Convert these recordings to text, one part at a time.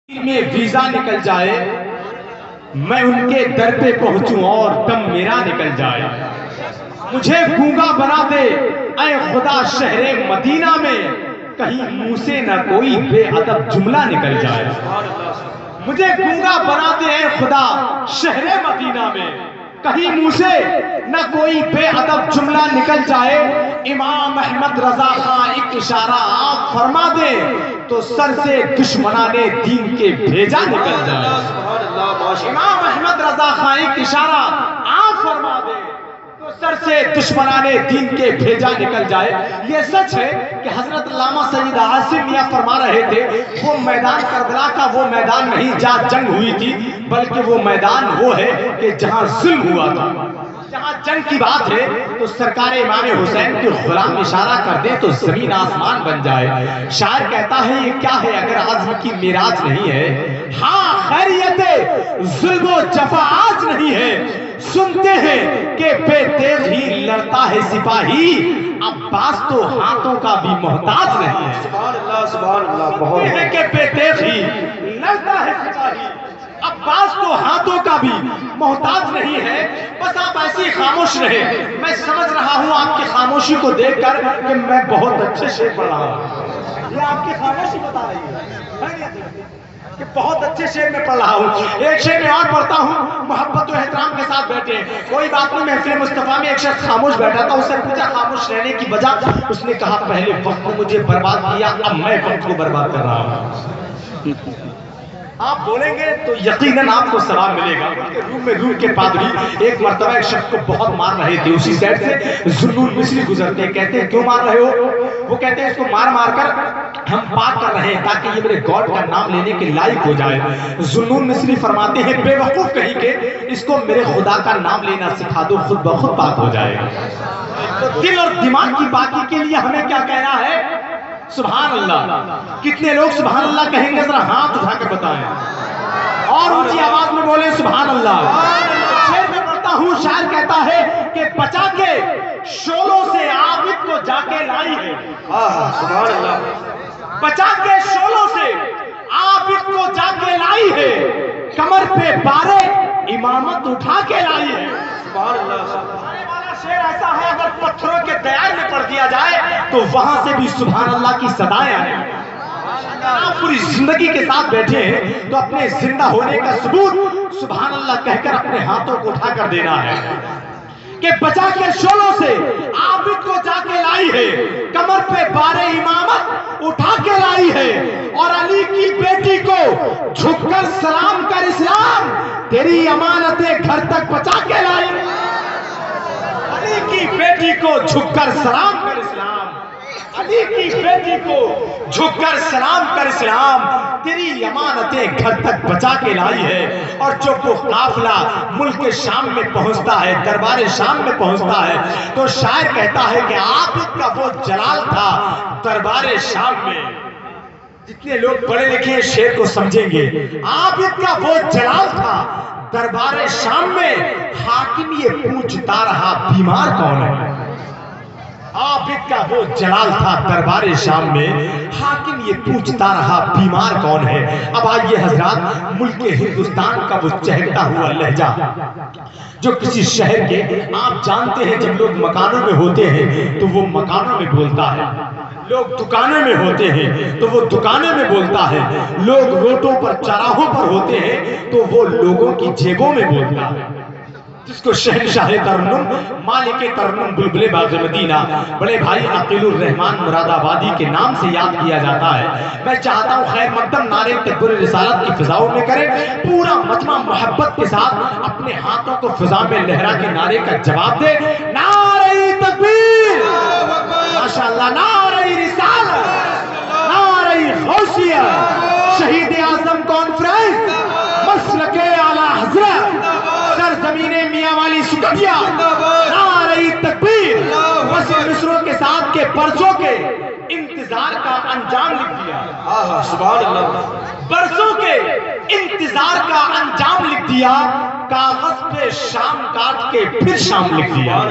میں ویزا نکل جائے میں ان کے در پہ پہنچوں اور دم میرا نکل جائے. مجھے گونگا بنا دے اے خدا شہر مدینہ میں کہیں منہ سے نہ کوئی بے ادب جملہ نکل جائے. مجھے گونگا بنا دے اے خدا شہر مدینہ میں کہیں منہ سے نہ کوئی بے ادب جملہ نکل جائے. امام احمد رضا خان ایک اشارہ آپ فرما دے تو سر سے دشمنان دین کے بھیجا نکل جائے. امام احمد رضا خان ایک اشارہ آپ فرما دے تو سر سے دشمنان دین کے بھیجا نکل جائے. یہ سچ ہے کہ حضرت علامہ سید عاصم میاں فرما رہے تھے وہ میدان کربلا کا وہ میدان نہیں جہاں جنگ ہوئی تھی بلکہ وہ میدان وہ ہے کہ جہاں ظلم ہوا تھا. جہاں جنگ کی بات ہے تو سرکار امام حسین کے غلام اشارہ کر دے تو زمین آسمان بن جائے. شاعر کہتا ہے یہ کیا ہے اگر عزم کی میراث نہیں ہے. ہاں خیریت ظلم و جفا آج نہیں ہے. سنتے ہیں کہ بے تیغ ہی لڑتا ہے سپاہی عباس تو ہاتھوں کا بھی محتاج نہیں ہے. سبحان اللہ سبحان اللہ. بہت ہے کہ بے تیغ ہی لڑتا ہے سپاہی عباس تو ہاتھوں کا بھی محتاج نہیں ہے. بس آپ ایسی خاموش رہے. میں سمجھ رہا ہوں آپ کی خاموشی کو دیکھ کر کہ میں بہت اچھے شعر پڑھ رہا ہوں. یہ آپ کی خاموشی بتا رہی ہے کہ بہت اچھے شعر میں پڑھ رہا ہوں. ایک شعر میں اور پڑھتا ہوں. محبت و احترام کے ساتھ بیٹھے کوئی بات نہیں. محفل مصطفیٰ میں ایک شخص خاموش بیٹھا تھا. اس سے پوچھا خاموش رہنے کی وجہ. اس نے کہا پہلے وقت نے مجھے برباد کیا اب میں وقت کو برباد کر رہا ہوں. آپ بولیں گے تو یقیناً آپ کو ثواب ملے گا. روم میں روم کے پادری ایک مرتبہ ایک شخص کو بہت مار رہے تھے. اسی سائڈ سے ذوالنون مصری گزرتے. کہتے ہیں کیوں مار رہے ہو؟ وہ کہتے ہیں اس کو مار مار کر ہم پاک کر رہے ہیں تاکہ یہ میرے گاڈ کا نام لینے کے لائق ہو جائے. ذوالنون مصری فرماتے ہیں بے وقوف کہیں کہ اس کو میرے خدا کا نام لینا سکھا دو خود بخود پاک ہو جائے گا. تو دل اور دماغ کی پاکی کے لیے ہمیں کیا کہنا ہے؟ سبحان اللہ. کتنے لوگ سبحان اللہ کہیں گے ذرا ہاتھ اٹھا کر بتائیں اور اونچی آواز میں بولیں سبحان اللہ. شعر میں پڑھتا ہوں. شاعر کہتا ہے کہ بچا کے شولوں سے عابد کو جا کے لائی ہے. سبحان اللہ. بچا کے شولوں سے عابد کو جا کے لائی ہے. کمر پہ بارے امامت اٹھا کے لائی ہے. سبحان اللہ. شعر ایسا ہے اگر پتھروں کے دیار میں پڑھ دیا جائے تو وہاں سے بھی سبحان اللہ کی صدائیں آئیں. آپ پوری زندگی کے ساتھ بیٹھے ہیں تو اپنے زندہ ہونے کا ثبوت سبحان اللہ کہہ کر اپنے ہاتھوں کو اٹھا کر دینا ہے کہ بچا کے شولوں سے عابد کو جا کے لائی ہے. کمر پہ بارے امامت اٹھا کے لائی ہے. اور علی کی بیٹی کو جھک کر سلام کر اسلام تیری امانتیں گھر تک پہنچا کے لائی. علی کی بیٹی کو جھک کر سلام کر اسلام. علی کی بیٹی کو جھک کر سلام کر اسلام تیری امانتیں گھر تک بچا کے لائی ہے. اور جب وہ قافلہ ملک شام میں پہنچتا ہے دربار شام میں پہنچتا ہے تو شاعر کہتا ہے کہ عابد کا وہ جلال تھا دربار شام میں. جتنے لوگ پڑھے لکھے شعر کو سمجھیں گے عابد کا وہ جلال تھا دربار شام میں. حاکم یہ پوچھتا رہا بیمار کون ہے. عابد کا وہ جلال تھا دربار شام میں. حاکم یہ پوچھتا رہا بیمار کون ہے. اب آئیے حضرات ملک ہندوستان کا وہ چہکتا ہوا لہجہ جو کسی شہر کے آپ جانتے ہیں جب لوگ مکانوں میں ہوتے ہیں تو وہ مکانوں میں بولتا ہے. لوگ دکانوں میں ہوتے ہیں تو وہ دکانوں میں بولتا ہے. لوگ روڈوں پر چراہوں پر ہوتے ہیں تو وہ لوگوں کی جیبوں میں بولتا ہے. جس کو شہنشاہ ترنم مالک ترنم بلبل باغ مدینہ بڑے بھائی عقیل الرحمان مراد آبادی کے نام سے یاد کیا جاتا ہے. میں چاہتا ہوں خیر مقدم نعرے تکبیر رسالت کی فضاؤں میں کریں. پورا مجمع محبت کے ساتھ اپنے ہاتھوں کو فضا میں لہرا کے نعرے کا جواب دے. نعرہ تکبیر ماشاءاللہ. نعرہ رسالت نعرہ غوثیہ شہید اعظم کانفرنس مسلک اعلی حضرت سرزمین میاں والی سکھیا. نعرہ تکبیر. بس مصروں کے ساتھ کے برسوں کے انتظار کا انجام لکھ دیا. سبحان اللہ. برسوں کے انتظار کا انجام لکھ دیا. کاغذ پہ شام کاٹ کے پھر شام لکھ دیا.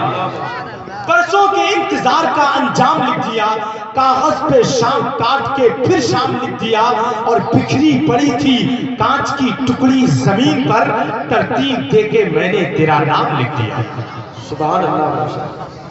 برسوں کے انتظار کا انجام لکھ دیا، کاغذ پہ شام کاٹ کے پھر شام لکھ دیا، اور بکھری پڑی تھی کانچ کی ٹکڑی زمین پر، ترتیب دے کے میں نے تیرا نام لکھ دیا۔ سبحان اللہ۔